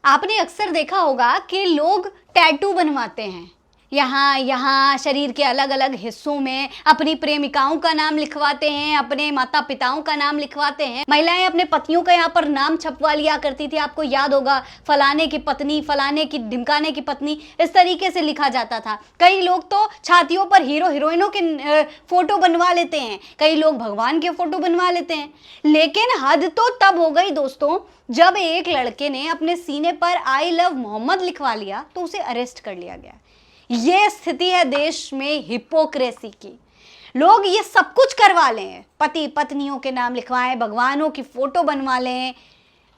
आपने अक्सर देखा होगा कि लोग टैटू बनवाते हैं। यहाँ यहाँ शरीर के अलग अलग हिस्सों में अपनी प्रेमिकाओं का नाम लिखवाते हैं, अपने माता पिताओं का नाम लिखवाते हैं। महिलाएं अपने पतियों का यहाँ पर नाम छपवा लिया करती थी। आपको याद होगा, फलाने की पत्नी, फलाने की, ढिमकाने की पत्नी, इस तरीके से लिखा जाता था। कई लोग तो छातियों पर हीरो हीरोइनों के फोटो बनवा लेते हैं, कई लोग भगवान के फोटो बनवा लेते हैं। लेकिन हद तो तब हो गई दोस्तों, जब एक लड़के ने अपने सीने पर आई लव मोहम्मद लिखवा लिया तो उसे अरेस्ट कर लिया गया। ये स्थिति है देश में हिपोक्रेसी की। लोग ये सब कुछ करवा लें, पति पत्नियों के नाम लिखवाएं, भगवानों की फोटो बनवा लें,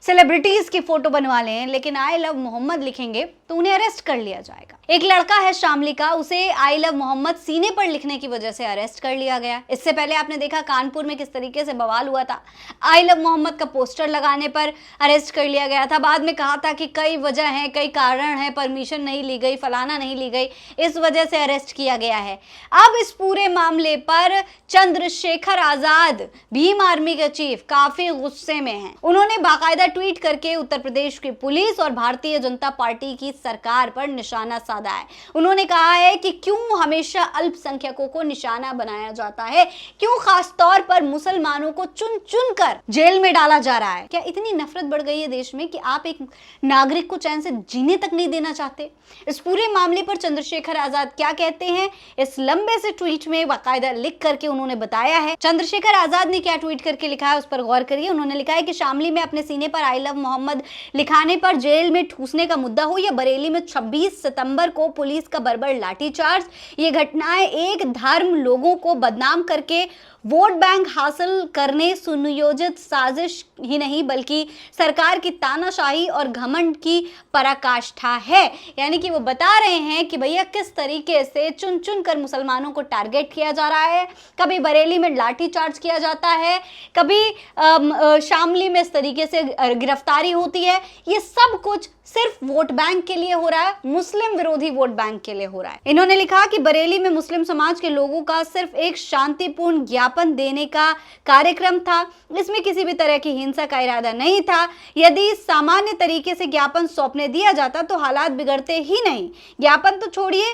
सेलिब्रिटीज की फोटो बनवा लें, लेकिन आई लव मोहम्मद लिखेंगे तो उन्हें अरेस्ट कर लिया जाएगा। एक लड़का है शामली का, उसे आई लव मोहम्मद सीने पर लिखने की वजह से अरेस्ट कर लिया गया। इससे पहले आपने देखा कानपुर में किस तरीके से बवाल हुआ था। आई लव मोहम्मद का पोस्टर लगाने पर अरेस्ट कर लिया गया था। बाद में कहा था कि कई वजह हैं, कई कारण हैं, परमिशन नहीं ली गई, फलाना नहीं ली गई, इस वजह से अरेस्ट किया गया है। अब इस पूरे मामले पर चंद्रशेखर आजाद, भीम आर्मी के चीफ, काफी गुस्से में हैं। उन्होंने बाकायदा ट्वीट करके उत्तर प्रदेश की पुलिस और भारतीय जनता पार्टी की सरकार पर निशाना साधा है। उन्होंने कहा है कि क्यों हमेशा अल्पसंख्यकों को निशाना बनाया जाता है, क्यों खास तौर पर मुसलमानों को चुन चुन कर जेल में डाला जा रहा है। क्या इतनी नफरत बढ़ गई है देश में कि आप एक नागरिक को चैन से जीने तक नहीं देना चाहते? इस पूरे मामले पर चंद्रशेखर आजाद क्या कहते हैं, इस लंबे से ट्वीट में बाकायदा लिख करके उन्होंने बताया है। चंद्रशेखर आजाद ने क्या ट्वीट करके लिखा है, उस पर गौर करिए। उन्होंने लिखा है कि शामली में अपने सीने पर आई लव मोहम्मद लिखाने पर जेल में ठूसने का मुद्दा हो या बरेली में 26 सितंबर को पुलिस का बर्बर लाठीचार्ज, ये घटनाएं एक धर्म लोगों को बदनाम करके वोट बैंक हासिल करने सुनियोजित साजिश ही नहीं बल्कि सरकार की तानाशाही और घमंड की पराकाष्ठा है। यानी कि वो बता रहे हैं कि भैया किस तरीके से चुन चुन कर मुसलमानों को टारगेट किया जा रहा है। कभी बरेली में लाठी चार्ज किया जाता है, कभी शामली में इस तरीके से गिरफ्तारी होती है। ये सब कुछ सिर्फ वोट बैंक के लिए हो रहा है, मुस्लिम विरोधी वोट बैंक के लिए हो रहा है। इन्होंने लिखा कि बरेली में मुस्लिम समाज के लोगों का सिर्फ एक शांतिपूर्ण ज्ञापन देने का कार्यक्रम था, इसमें किसी भी तरह की हिंसा का इरादा नहीं था। यदि सामान्य तरीके से ज्ञापन सौंपने दिया जाता तो हालात बिगड़ते ही नहीं। ज्ञापन तो छोड़िए,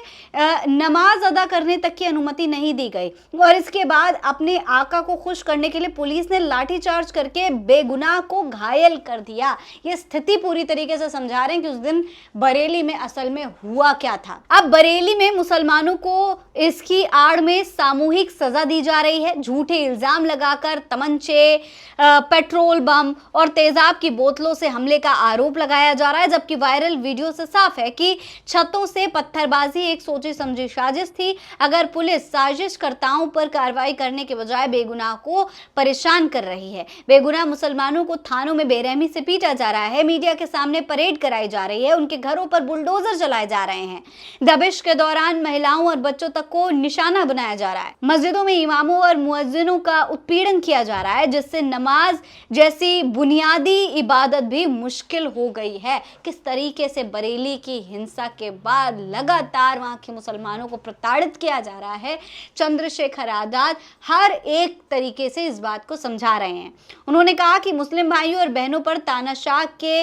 नमाज अदा करने तक की अनुमति नहीं दी गई और इसके बाद अपने आका को खुश करने के लिए पुलिस ने लाठीचार्ज करके बेगुनाह को घायल कर दिया। ये स्थिति पूरी तरीके से समझा रहे हैं कि उस दिन बरेली में असल में हुआ क्या था। अब बरेली में मुसलमानों को इसकी आड़ में सामूहिक सजा दी जा रही है। झूठे इल्जाम लगाकर तमंचे, पेट्रोल बम और तेजाब की बोतलों से हमले का आरोप लगाया जा रहा है, जबकि वायरल वीडियो से साफ है कि छतों से पत्थरबाजी एक सोची समझी साजिश थी। अगर पुलिस साजिशकर्ताओं पर कार्रवाई करने के बजाय बेगुनाह को परेशान कर रही है, बेगुनाह मुसलमानों को थानों में बेरहमी से पीटा जा रहा है, मीडिया के सामने परेड कराई जा रही है, उनके घरों पर बुलडोजर चलाए जा रहे हैं, दबिश के दौरान महिलाओं और बच्चों तक को निशाना बनाया जा रहा है, मस्जिदों में इमामों और मुअज्जिनों का उत्पीड़न किया जा रहा है, जिससे नमाज जैसी बुनियादी इबादत भी मुश्किल हो गई है। किस तरीके से बरेली की हिंसा के बाद लगातार वहां के मुसलमानों को प्रताड़ित किया जा रहा है। चंद्रशेखर आजाद हर एक तरीके से इस बात को समझा रहे हैं। उन्होंने कहा कि मुस्लिम भाइयों और बहनों पर तानाशाह के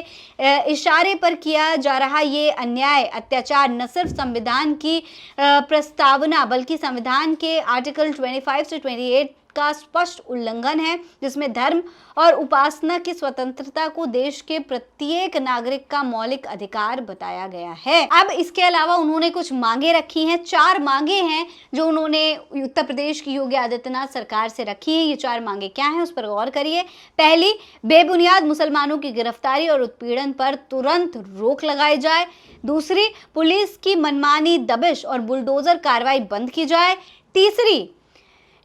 इशारे पर किया जा रहा ये अन्याय, अत्याचार न सिर्फ संविधान की प्रस्तावना बल्कि संविधान के आर्टिकल 25 से 28 का स्पष्ट उल्लंघन है, जिसमें धर्म और उपासना की स्वतंत्रता को देश के प्रत्येक नागरिक का मौलिक अधिकार बताया गया है। अब इसके अलावा उन्होंने कुछ मांगे रखी हैं, 4 मांगे हैं जो उन्होंने उत्तर प्रदेश की योगी आदित्यनाथ सरकार से रखी है। ये 4 मांगे क्या हैं, उस पर गौर करिए। पहली, बेबुनियाद मुसलमानों की गिरफ्तारी और उत्पीड़न पर तुरंत रोक लगाई जाए। दूसरी, पुलिस की मनमानी, दबिश और बुलडोजर कार्रवाई बंद की जाए। तीसरी,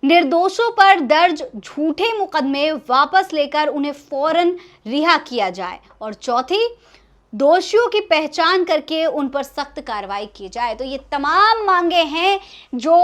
निर्दोषों पर दर्ज झूठे मुकदमे वापस लेकर उन्हें फौरन रिहा किया जाए। और चौथी, दोषियों की पहचान करके उन पर सख्त कार्रवाई की जाए। तो ये तमाम मांगे हैं जो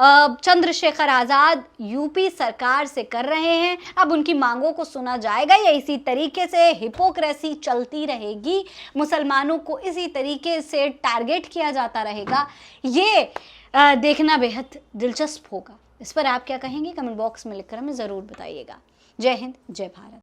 चंद्रशेखर आजाद यूपी सरकार से कर रहे हैं। अब उनकी मांगों को सुना जाएगा या इसी तरीके से हिपोक्रेसी चलती रहेगी, मुसलमानों को इसी तरीके से टारगेट किया जाता रहेगा? ये देखना बेहद दिलचस्प होगा। इस पर आप क्या कहेंगे, कमेंट बॉक्स में लिखकर हमें ज़रूर बताइएगा। जय हिंद, जय भारत।